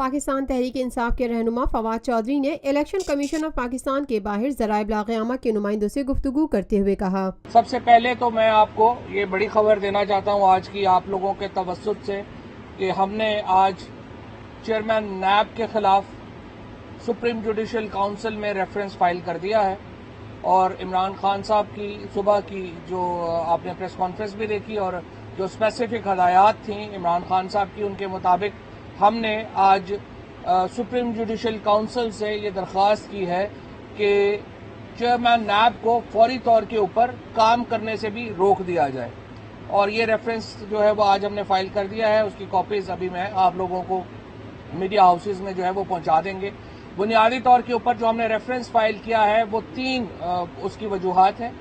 پاکستان تحریک انصاف کے رہنما فواد چودھری نے الیکشن کمیشن آف پاکستان کے باہر ذرائع ابلاغ عامہ کے نمائندوں سے گفتگو کرتے ہوئے کہا، سب سے پہلے تو میں آپ کو یہ بڑی خبر دینا چاہتا ہوں آج کی آپ لوگوں کے توسط سے کہ ہم نے آج چیئرمین نیب کے خلاف سپریم جوڈیشل کونسل میں ریفرنس فائل کر دیا ہے، اور عمران خان صاحب کی صبح کی جو آپ نے پریس کانفرنس بھی دیکھی اور جو اسپیسیفک ہدایات تھیں عمران خان صاحب کی، ان کے مطابق ہم نے آج سپریم جوڈیشل کونسل سے یہ درخواست کی ہے کہ چیئرمین نیب کو فوری طور کے اوپر کام کرنے سے بھی روک دیا جائے، اور یہ ریفرنس جو ہے وہ آج ہم نے فائل کر دیا ہے۔ اس کی کاپیز ابھی میں آپ لوگوں کو میڈیا ہاؤسز میں جو ہے وہ پہنچا دیں گے۔ بنیادی طور کے اوپر جو ہم نے ریفرنس فائل کیا ہے وہ 3 اس کی وجوہات ہیں۔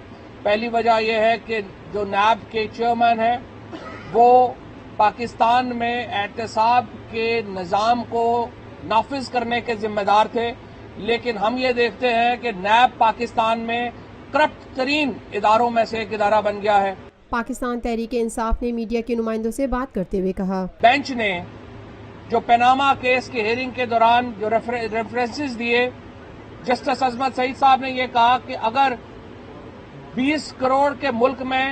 پہلی وجہ یہ ہے کہ جو نیب کے چیئرمین ہیں وہ پاکستان میں احتساب کے نظام کو نافذ کرنے کے ذمہ دار تھے، لیکن ہم یہ دیکھتے ہیں کہ نیب پاکستان میں کرپٹ ترین اداروں میں سے ایک ادارہ بن گیا ہے۔ پاکستان تحریک انصاف نے میڈیا کے نمائندوں سے بات کرتے ہوئے کہا، بینچ نے جو پیناما کیس کی ہیئرنگ کے دوران جو ریفرنسز دیے، جسٹس عصمت سعید صاحب نے یہ کہا کہ اگر 20 کروڑ کے ملک میں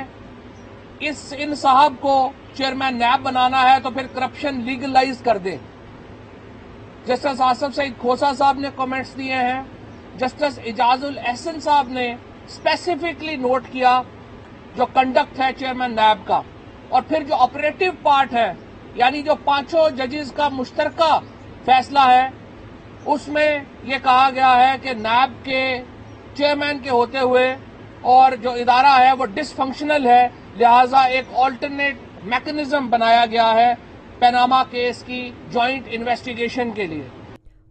ان صاحب کو چیئرمین نیب بنانا ہے تو پھر کرپشن لیگلائز کر دیں۔ جسٹس آصف سعید کھوسہ صاحب نے کامنٹس دیے ہیں، جسٹس اعجاز الاحسن صاحب نے اسپیسیفکلی نوٹ کیا جو کنڈکٹ ہے چیئرمین نیب کا، اور پھر جو آپریٹو پارٹ ہے یعنی جو 5 ججز کا مشترکہ فیصلہ ہے، اس میں یہ کہا گیا ہے کہ نیب کے چیئرمین کے ہوتے ہوئے اور جو ادارہ ہے وہ ڈس فنکشنل ہے، لہذا ایک آلٹرنیٹ میکنزم بنایا گیا ہے پیناما کیس کی جوائنٹ انویسٹیگیشن کے لیے۔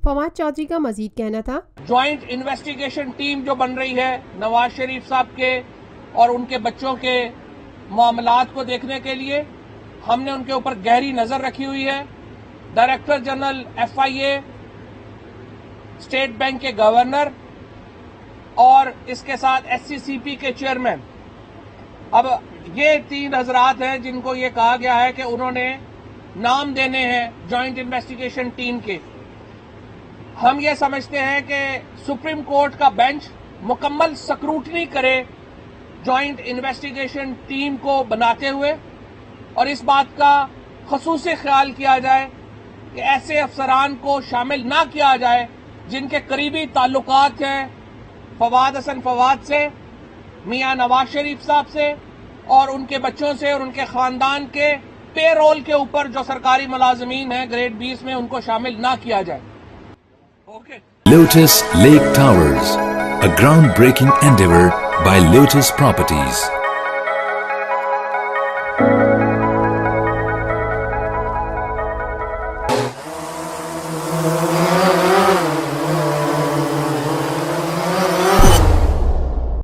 فواد چودھری کا مزید کہنا تھا، جوائنٹ انویسٹیگیشن ٹیم جو بن رہی ہے نواز شریف صاحب کے اور ان کے بچوں کے معاملات کو دیکھنے کے لیے، ہم نے ان کے اوپر گہری نظر رکھی ہوئی ہے۔ Director general FIA، state bank کے گورنر اور اس کے ساتھ SCCP کے چیئرمین، اب یہ 3 حضرات ہیں جن کو یہ کہا گیا ہے کہ انہوں نے نام دینے ہیں جوائنٹ انویسٹیگیشن ٹیم کے۔ ہم یہ سمجھتے ہیں کہ سپریم کورٹ کا بینچ مکمل سکروٹنی کرے جوائنٹ انویسٹیگیشن ٹیم کو بناتے ہوئے، اور اس بات کا خصوصی خیال کیا جائے کہ ایسے افسران کو شامل نہ کیا جائے جن کے قریبی تعلقات ہیں فواد حسن فواد سے، میاں نواز شریف صاحب سے اور ان کے بچوں سے، اور ان کے خاندان کے پے رول کے اوپر جو سرکاری ملازمین ہیں گریڈ 20 میں، ان کو شامل نہ کیا جائے۔ Lotus Lake Towers, a groundbreaking endeavor by Lotus Properties.